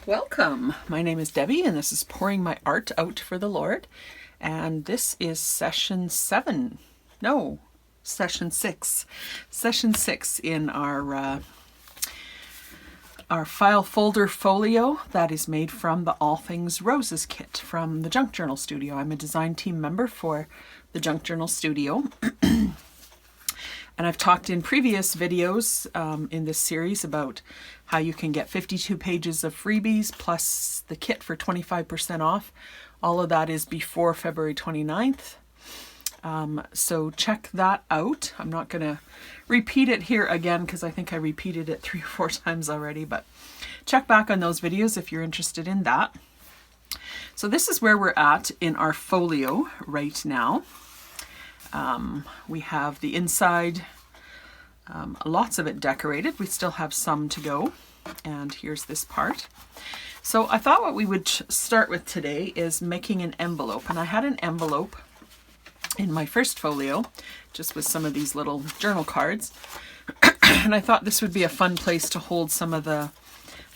Welcome. My name is Debbie and this is Pouring My Art Out for the Lord. And this is session 6. Session 6 in our file folder folio that is made from the All Things Roses kit from the Junk Journal Studio. I'm a design team member for the Junk Journal Studio. And I've talked in previous videos in this series about how you can get 52 pages of freebies plus the kit for 25% off. All of that is before February 29th. So check that out. I'm not going to repeat it here again because I think I repeated it 3 or 4 times already, but check back on those videos if you're interested in that. So this is where we're at in our folio right now. We have the inside, lots of it decorated. We still have some to go, and here's this part. So I thought what we would start with today is making an envelope, and I had an envelope in my first folio just with some of these little journal cards, and I thought this would be a fun place to hold some of the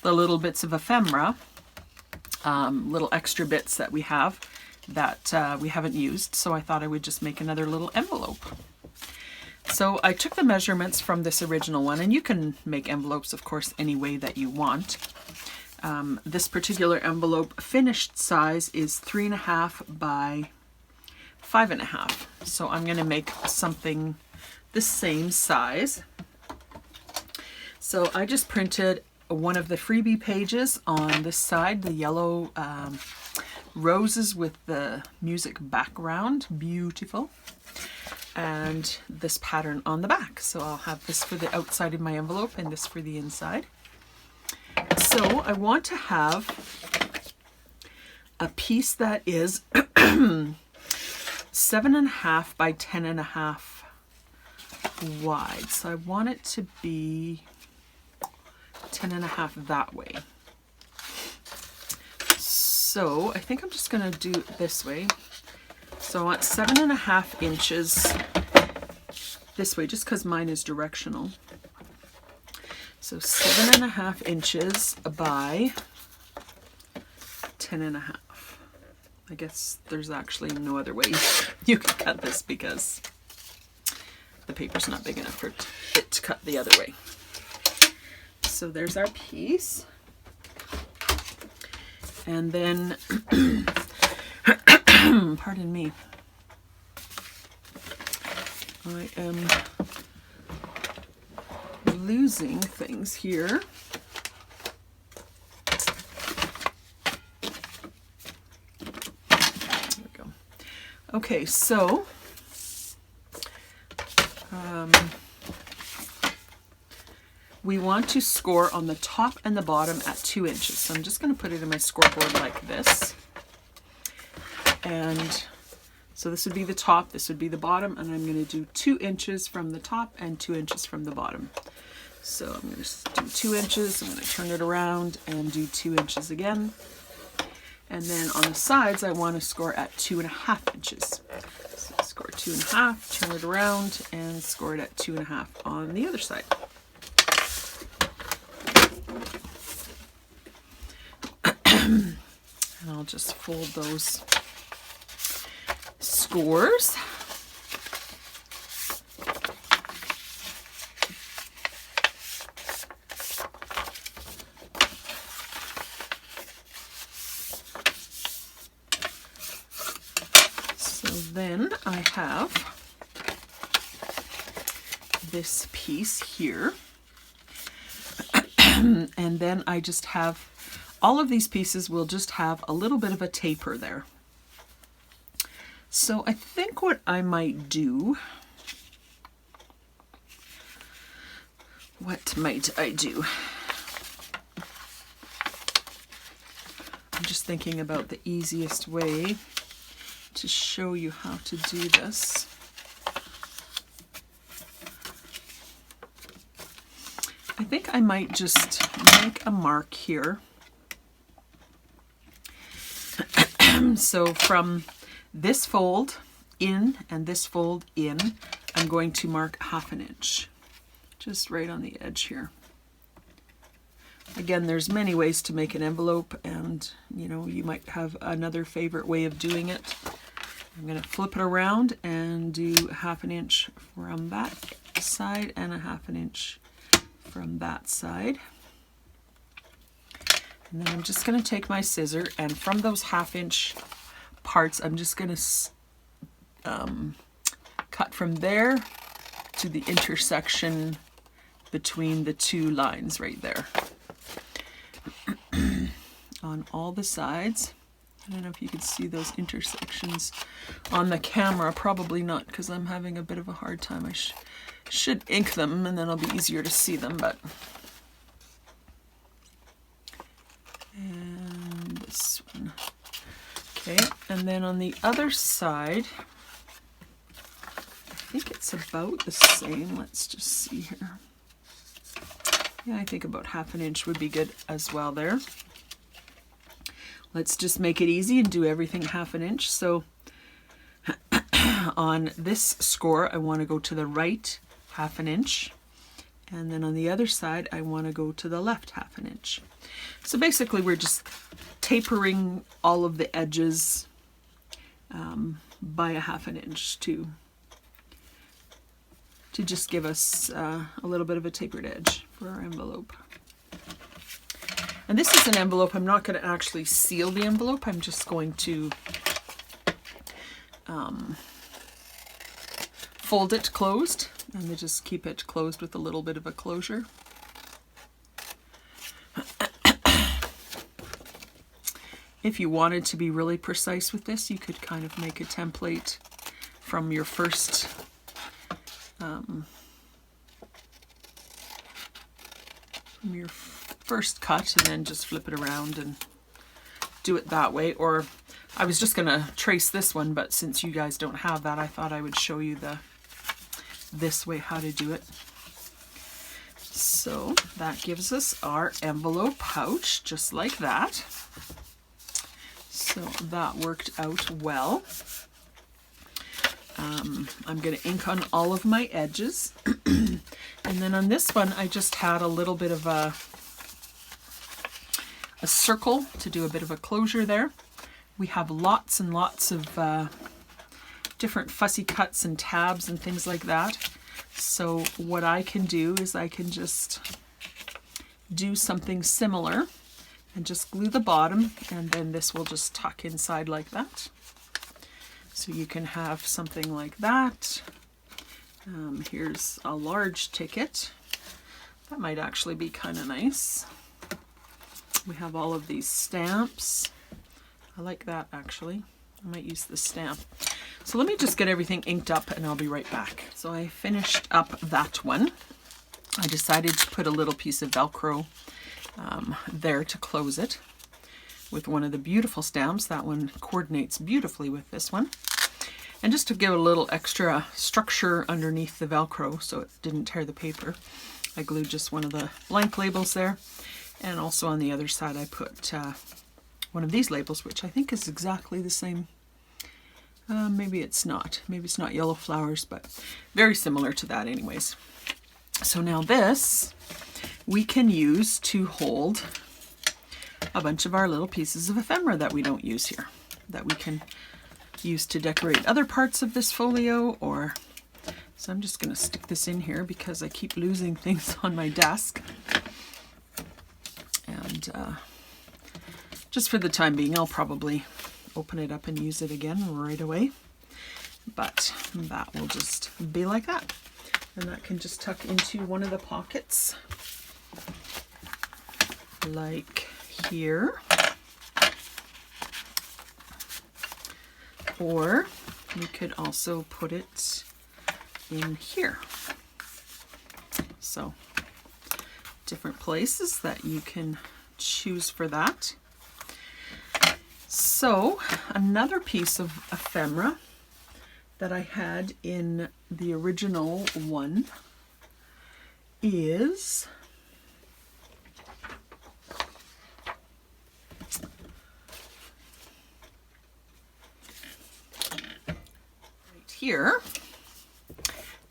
little bits of ephemera, little extra bits that we have that we haven't used, so I thought I would just make another little envelope. So I took the measurements from this original one, and you can make envelopes, of course, any way that you want. This particular envelope finished size is 3.5 by 5.5. So I'm going to make something the same size. So I just printed one of the freebie pages on this side, the yellow roses with the music background, beautiful, and this pattern on the back. So I'll have this for the outside of my envelope and this for the inside. So I want to have a piece that is 7.5 by 10.5 wide. So I want it to be 10.5 that way. So I think I'm just going to do it this way. So I want 7.5 inches this way, just because mine is directional. So 7.5 inches by 10.5. I guess there's actually no other way you can cut this because the paper's not big enough for it to cut the other way. So there's our piece. And then, pardon me, I am losing things here. There we go. Okay, so we want to score on the top and the bottom at 2 inches. So I'm just going to put it in my scoreboard like this. And so this would be the top, this would be the bottom, and I'm going to do 2 inches from the top and 2 inches from the bottom. So I'm going to do 2 inches, I'm going to turn it around and do 2 inches again. And then on the sides, I want to score at 2.5 inches. So score 2.5, turn it around, and score it at 2.5 on the other side. And I'll just fold those scores. So then I have this piece here. And then I just have all of these pieces will just have a little bit of a taper there. So I think what I might do, I'm just thinking about the easiest way to show you how to do this. I think I might just make a mark here. So from this fold in and this fold in, I'm going to mark 1/2 inch, just right on the edge here. Again, there's many ways to make an envelope, and you know, you might have another favorite way of doing it. I'm going to flip it around and do 1/2 inch from that side and 1/2 inch from that side. And then I'm just going to take my scissor, and from those 1/2 inch parts, I'm just going to cut from there to the intersection between the two lines right there. On all the sides. I don't know if you can see those intersections on the camera. Probably not, because I'm having a bit of a hard time. I should ink them, and then it'll be easier to see them. But and this one. Okay, and then on the other side, I think it's about the same. Let's just see here. Yeah, I think about 1/2 inch would be good as well there. Let's just make it easy and do everything 1/2 inch. So on this score, I want to go to the right 1/2 inch. And then on the other side, I want to go to the left 1/2 inch. So basically, we're just tapering all of the edges by 1/2 inch to just give us a little bit of a tapered edge for our envelope. And this is an envelope. I'm not going to actually seal the envelope. I'm just going to fold it closed, and then just keep it closed with a little bit of a closure. If you wanted to be really precise with this, you could kind of make a template from your first cut, and then just flip it around and do it that way. Or I was just gonna trace this one, but since you guys don't have that, I thought I would show you this way how to do it. So that gives us our envelope pouch, just like that. So that worked out well. I'm going to ink on all of my edges. And then on this one, I just had a little bit of a circle to do a bit of a closure there. We have lots and lots of different fussy cuts and tabs and things like that. So what I can do is I can just do something similar and just glue the bottom, and then this will just tuck inside like that. So you can have something like that. Here's a large ticket. That might actually be kind of nice. We have all of these stamps. I like that actually. I might use the stamp. So let me just get everything inked up and I'll be right back. So I finished up that one. I decided to put a little piece of Velcro there to close it with one of the beautiful stamps. That one coordinates beautifully with this one. And just to give a little extra structure underneath the Velcro so it didn't tear the paper, I glued just one of the blank labels there. And also on the other side I put one of these labels, which I think is exactly the same. Maybe it's not. Maybe it's not yellow flowers, but very similar to that anyways. So now this we can use to hold a bunch of our little pieces of ephemera that we don't use here, that we can use to decorate other parts of this folio. Or so I'm just going to stick this in here because I keep losing things on my desk. And just for the time being, I'll probably open it up and use it again right away. But that will just be like that. And that can just tuck into one of the pockets, like here. Or we could also put it in here. So different places that you can choose for that. So another piece of ephemera that I had in the original one is right here.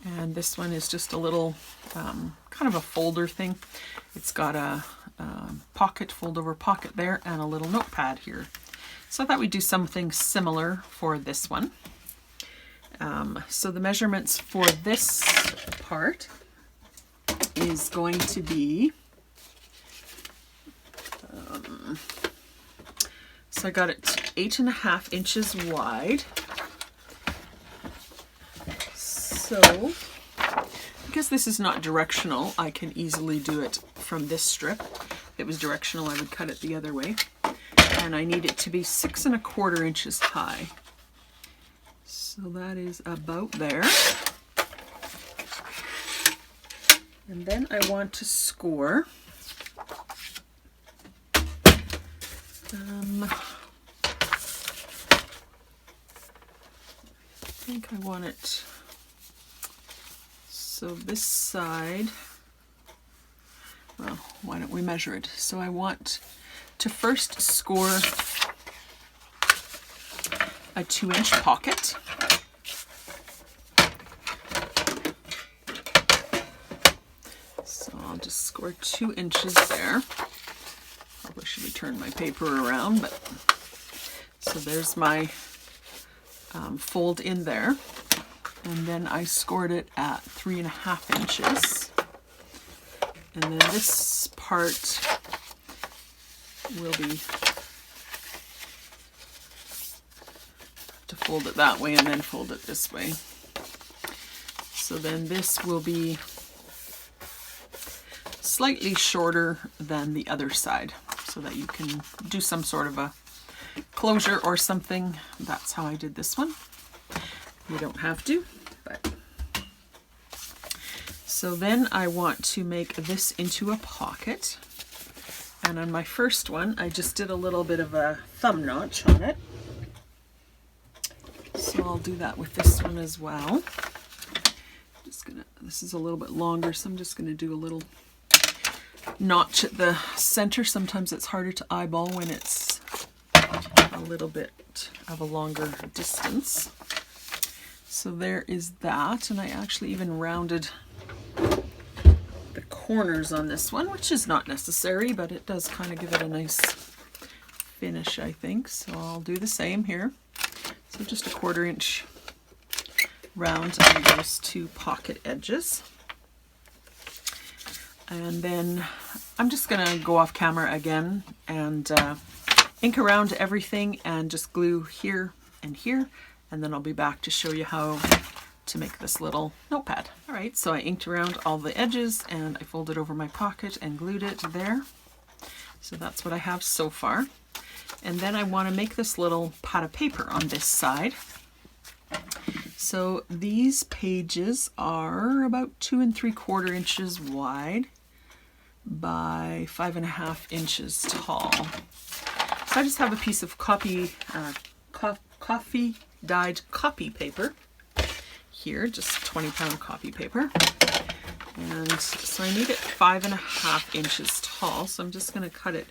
And this one is just a little kind of a folder thing. It's got a pocket, fold over pocket there, and a little notepad here. So I thought we'd do something similar for this one. So the measurements for this part is going to be, so I got it 8.5 inches wide. So because this is not directional, I can easily do it from this strip. If it was directional, I would cut it the other way. And I need it to be 6.25 inches high. So that is about there. And then I want to score I think I want it, so this side, well, why don't we measure it? So I want to first score a 2-inch pocket. So I'll just score 2 inches there. Probably should have turned my paper around, but so there's my fold in there. And then I scored it at 3.5 inches. And then this part will be to fold it that way and then fold it this way. So then this will be slightly shorter than the other side so that you can do some sort of a closure or something. That's how I did this one. You don't have to, but. So then I want to make this into a pocket. And on my first one, I just did a little bit of a thumb notch on it. So I'll do that with this one as well. This is a little bit longer, so I'm just gonna do a little notch at the center. Sometimes it's harder to eyeball when it's a little bit of a longer distance. So there is that, and I actually even rounded the corners on this one, which is not necessary, but it does kind of give it a nice finish, I think. So I'll do the same here. So just a 1/4 inch round on those two pocket edges. And then I'm just gonna go off camera again and ink around everything and just glue here and here. And then I'll be back to show you how to make this little notepad. All right, so I inked around all the edges and I folded over my pocket and glued it there. So that's what I have so far. And then I want to make this little pad of paper on this side. So these pages are about 2 3/4 inches wide by 5.5 inches tall. So I just have a piece of coffee dyed copy paper here, just 20-pound copy paper. And so I need it 5.5 inches tall. So I'm just going to cut it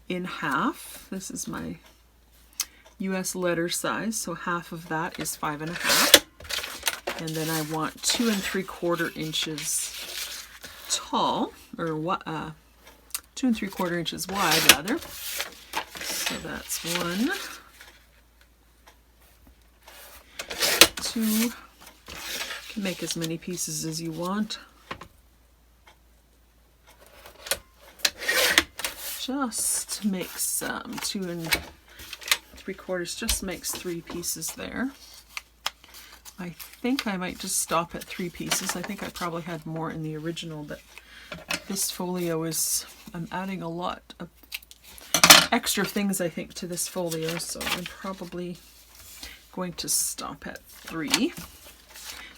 in half. This is my US letter size, so half of that is 5.5. And then I want 2 3/4 inches tall, or 2 3/4 inches wide rather. So that's 1, 2. You can make as many pieces as you want. Just makes 2 3/4, just makes 3 pieces there. I think I might just stop at 3 pieces. I think I probably had more in the original, but this folio is, I'm adding a lot of extra things I think to this folio, so I'm probably going to stop at 3.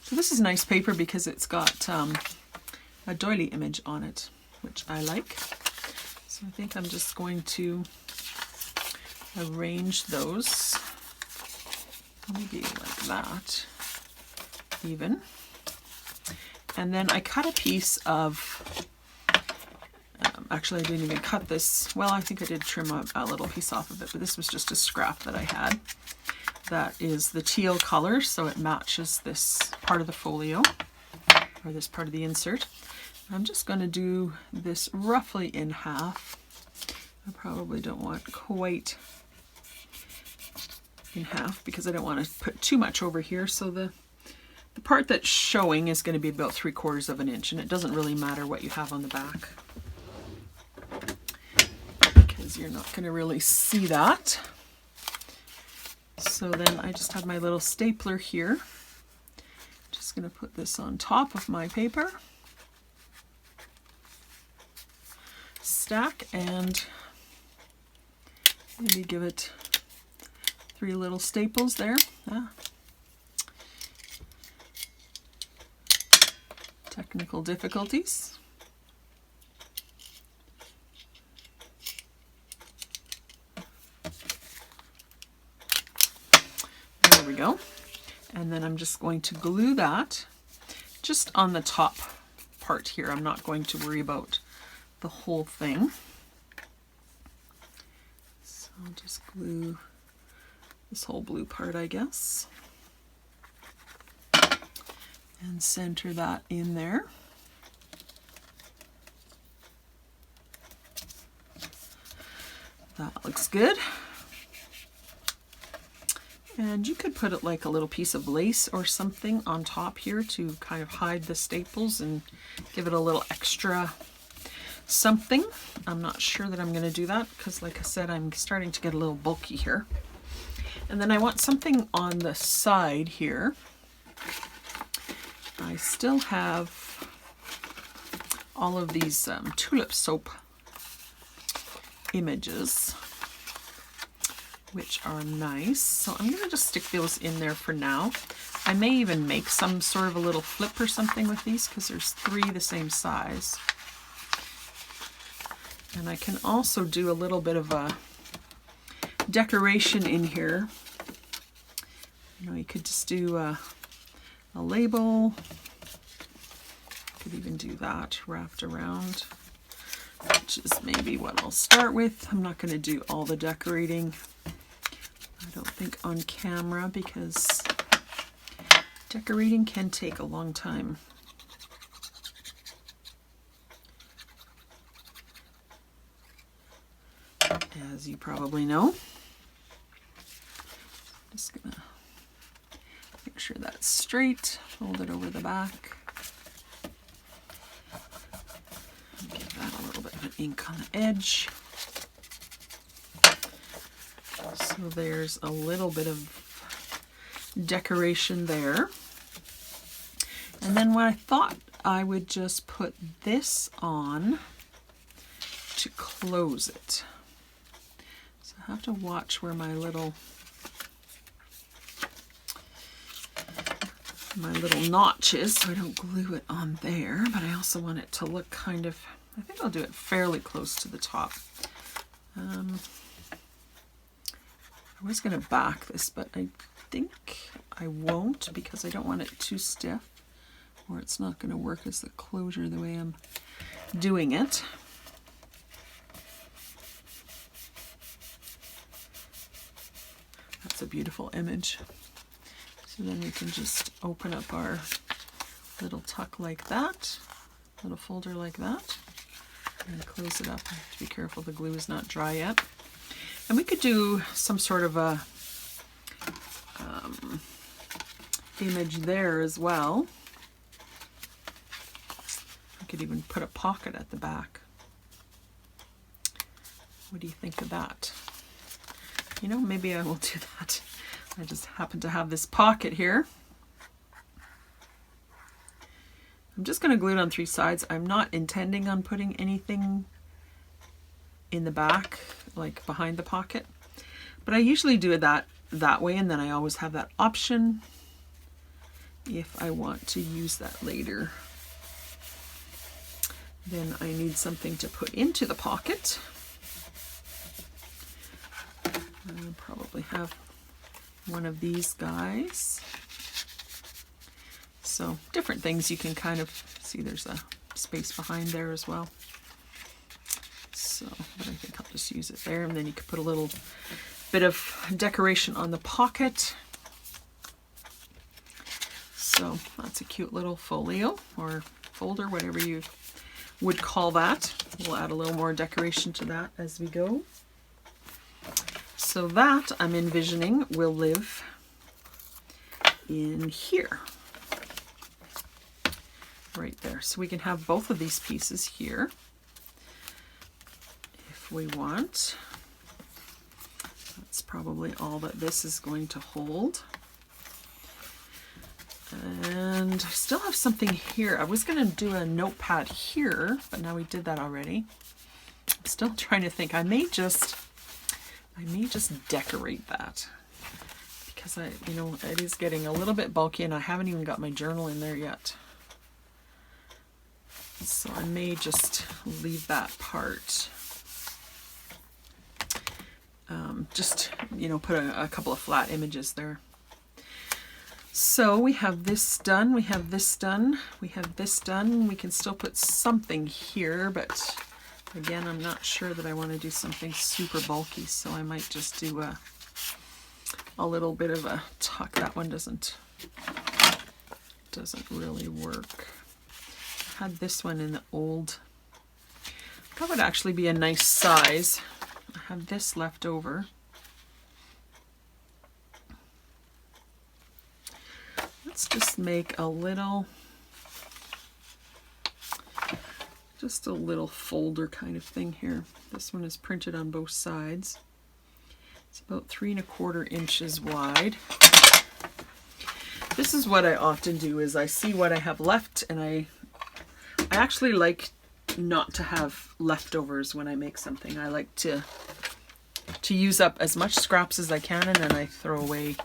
So this is nice paper because it's got a doily image on it, which I like. So I think I'm just going to arrange those maybe like that even. And then I cut a piece of, actually I didn't even cut this, well I think I did trim a little piece off of it, but this was just a scrap that I had. That is the teal color, so it matches this part of the folio, or this part of the insert. I'm just going to do this roughly in half. I probably don't want quite in half because I don't want to put too much over here. So the part that's showing is going to be about 3/4 of an inch, and it doesn't really matter what you have on the back because you're not going to really see that. So then I just have my little stapler here. Just going to put this on top of my paper stack and maybe give it 3 little staples there. Technical difficulties. There we go. And then I'm just going to glue that just on the top part here. I'm not going to worry about the whole thing. So I'll just glue this whole blue part, I guess, and center that in there. That looks good. And you could put it like a little piece of lace or something on top here to kind of hide the staples and give it a little extra something. I'm not sure that I'm going to do that because, like I said, I'm starting to get a little bulky here. And then I want something on the side here. I still have all of these tulip soap images, which are nice. So I'm going to just stick those in there for now. I may even make some sort of a little flip or something with these because there's 3 the same size. And I can also do a little bit of a decoration in here. You know, you could just do a label. Could even do that wrapped around, which is maybe what I'll start with. I'm not going to do all the decorating, I don't think, on camera because decorating can take a long time. As you probably know. Just gonna make sure that's straight, fold it over the back. Give that a little bit of an ink on the edge. So there's a little bit of decoration there. And then what I thought I would just put this on to close it. So I have to watch where my little notch is so I don't glue it on there, but I also want it to look kind of, I think I'll do it fairly close to the top. I was going to back this, but I think I won't because I don't want it too stiff or it's not going to work as the closure the way I'm doing it. That's a beautiful image. So then we can just open up our little tuck like that, little folder like that, and close it up. I have to be careful the glue is not dry yet. And we could do some sort of a image there as well. I could even put a pocket at the back. What do you think of that? You know, maybe I will do that. I just happen to have this pocket here. I'm just going to glue it on 3 sides. I'm not intending on putting anything in the back, like behind the pocket. But I usually do it that way, and then I always have that option if I want to use that later. Then I need something to put into the pocket. I'll probably have one of these guys. So different things you can kind of see. There's a space behind there as well. So, but I think I'll just use it there, and then you could put a little bit of decoration on the pocket. So that's a cute little folio or folder, whatever you would call that. We'll add a little more decoration to that as we go. So that, I'm envisioning, will live in here. Right there. So we can have both of these pieces here if we want. That's probably all that this is going to hold. And I still have something here. I was going to do a notepad here, but now we did that already. I'm still trying to think. I may just decorate that because it is getting a little bit bulky and I haven't even got my journal in there yet. So I may just leave that part. Just, put a couple of flat images there. So we have this done, we have this done, we have this done. We can still put something here, but again, I'm not sure that I want to do something super bulky, so I might just do a little bit of a tuck. That one doesn't really work. I had this one in the old. That would actually be a nice size. I have this left over. Let's just make just a little folder kind of thing here. This one is printed on both sides. It's about 3 1/4 inches wide. This is what I often do, is I see what I have left, and I actually like not to have leftovers when I make something. I like to use up as much scraps as I can, and then I throw away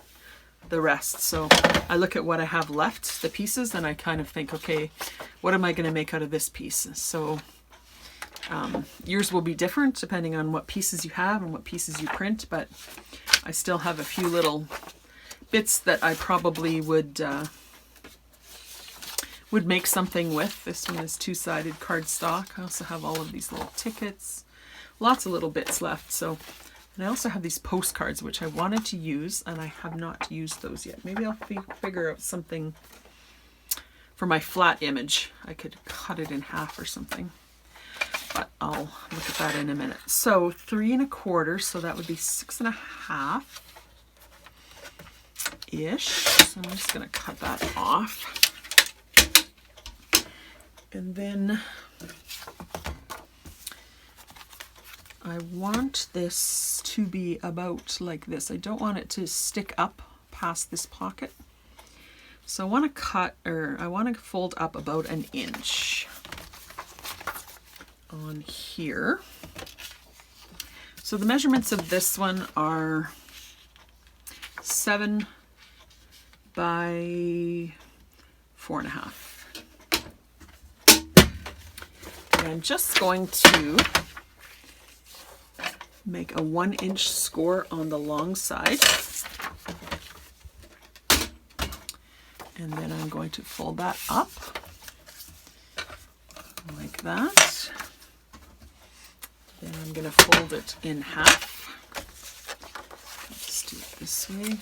the rest. So I look at what I have left, the pieces, and I kind of think, okay, what am I going to make out of this piece? So yours will be different depending on what pieces you have and what pieces you print, but I still have a few little bits that I probably would make something with. This one is 2-sided cardstock. I also have all of these little tickets, lots of little bits left. So, and I also have these postcards, which I wanted to use, and I have not used those yet. Maybe I'll figure out something for my flat image. I could cut it in half or something, but I'll look at that in a minute. So 3 1/4, so that would be 6 1/2 ish. So I'm just going to cut that off. And then I want this to be about like this. I don't want it to stick up past this pocket. So I want to fold up about 1 inch on here. So the measurements of this one are 7 by 4 1/2. And I'm just going to make a 1 inch score on the long side. And then I'm going to fold that up like that. Then I'm going to fold it in half. Let's do it this way.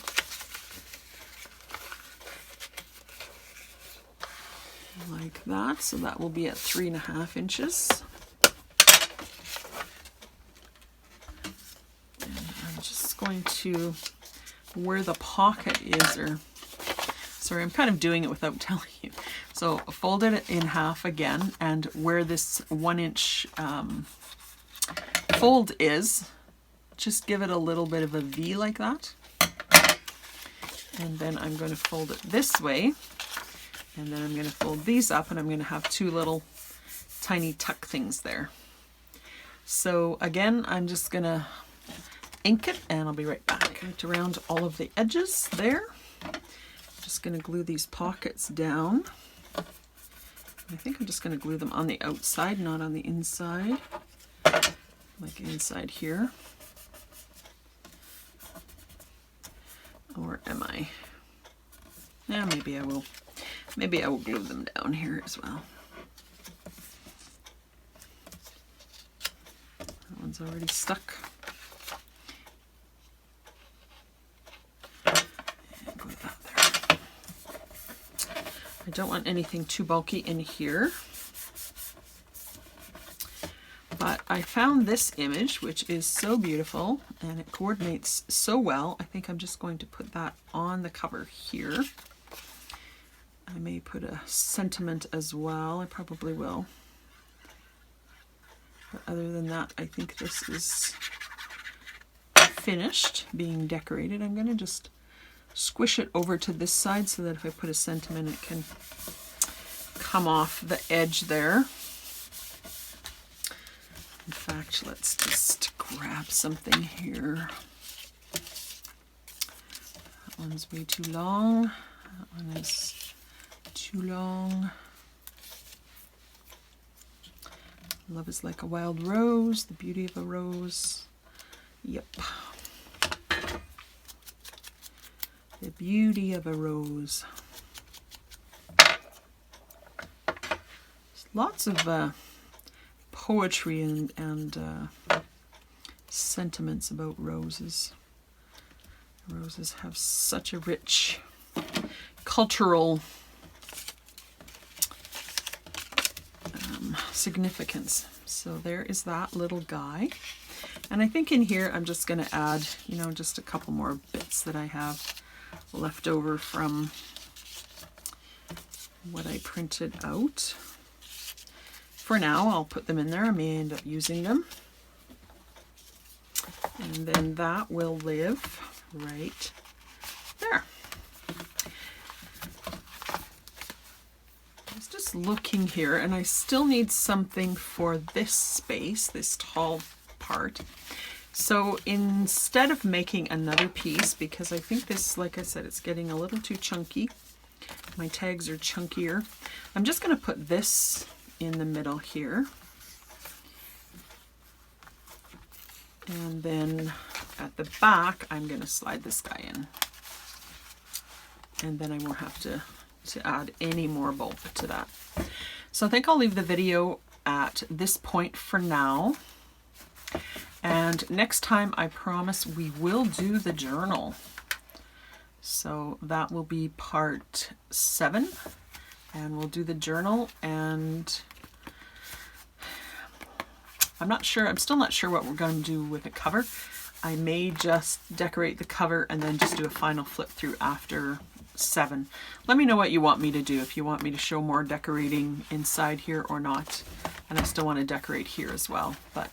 Like that. So that will be at 3 1/2 inches. Going to where the pocket is, or sorry, I'm kind of doing it without telling you. So fold it in half again, and where this 1 inch fold is, just give it a little bit of a V like that. And then I'm going to fold it this way, and then I'm going to fold these up, and I'm going to have 2 little tiny tuck things there. So again, I'm just going to ink it, and I'll be right back. Right around all of the edges there. I'm just going to glue these pockets down. I think I'm just going to glue them on the outside, not on the inside, like inside here. Or am I? Yeah, maybe I will. Maybe I will glue them down here as well. That one's already stuck. I don't want anything too bulky in here. I found this image, which is so beautiful and it coordinates so well. I think I'm just going to put that on the cover here. I may put a sentiment as well. I probably will. But other than that, I think this is finished being decorated. I'm going to just squish it over to this side so that if I put a sentiment, it can come off the edge there. In fact, let's just grab something here. That one's way too long. That one is too long. Love is like a wild rose, the beauty of a rose. Yep. The beauty of a rose. There's lots of poetry and sentiments about roses. Roses have such a rich cultural significance. So there is that little guy. And I think in here I'm just going to add, you know, just a couple more bits that I have left over from what I printed out. For now, I'll put them in there. I may end up using them. And then that will live right there. I was just looking here, and I still need something for this space, this tall part. So instead of making another piece, because I think this, like I said, it's getting a little too chunky. My tags are chunkier. I'm just going to put this in the middle here. And then at the back, I'm going to slide this guy in. And then I won't have to add any more bulk to that. So I think I'll leave the video at this point for now. And next time, I promise we will do the journal. So that will be part 7. And we'll do the journal, and I'm still not sure what we're going to do with the cover. I may just decorate the cover and then just do a final flip through after 7. Let me know what you want me to do, if you want me to show more decorating inside here or not. And I still want to decorate here as well. But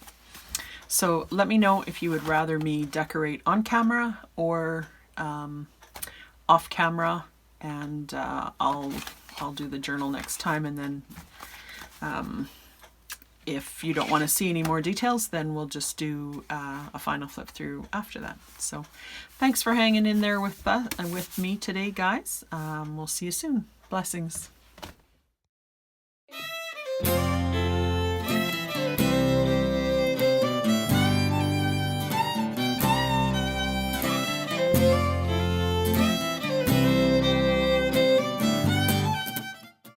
so let me know if you would rather me decorate on camera or off camera, and I'll do the journal next time. And then if you don't want to see any more details, then we'll just do a final flip through after that. So thanks for hanging in there with me today, guys. We'll see you soon. Blessings.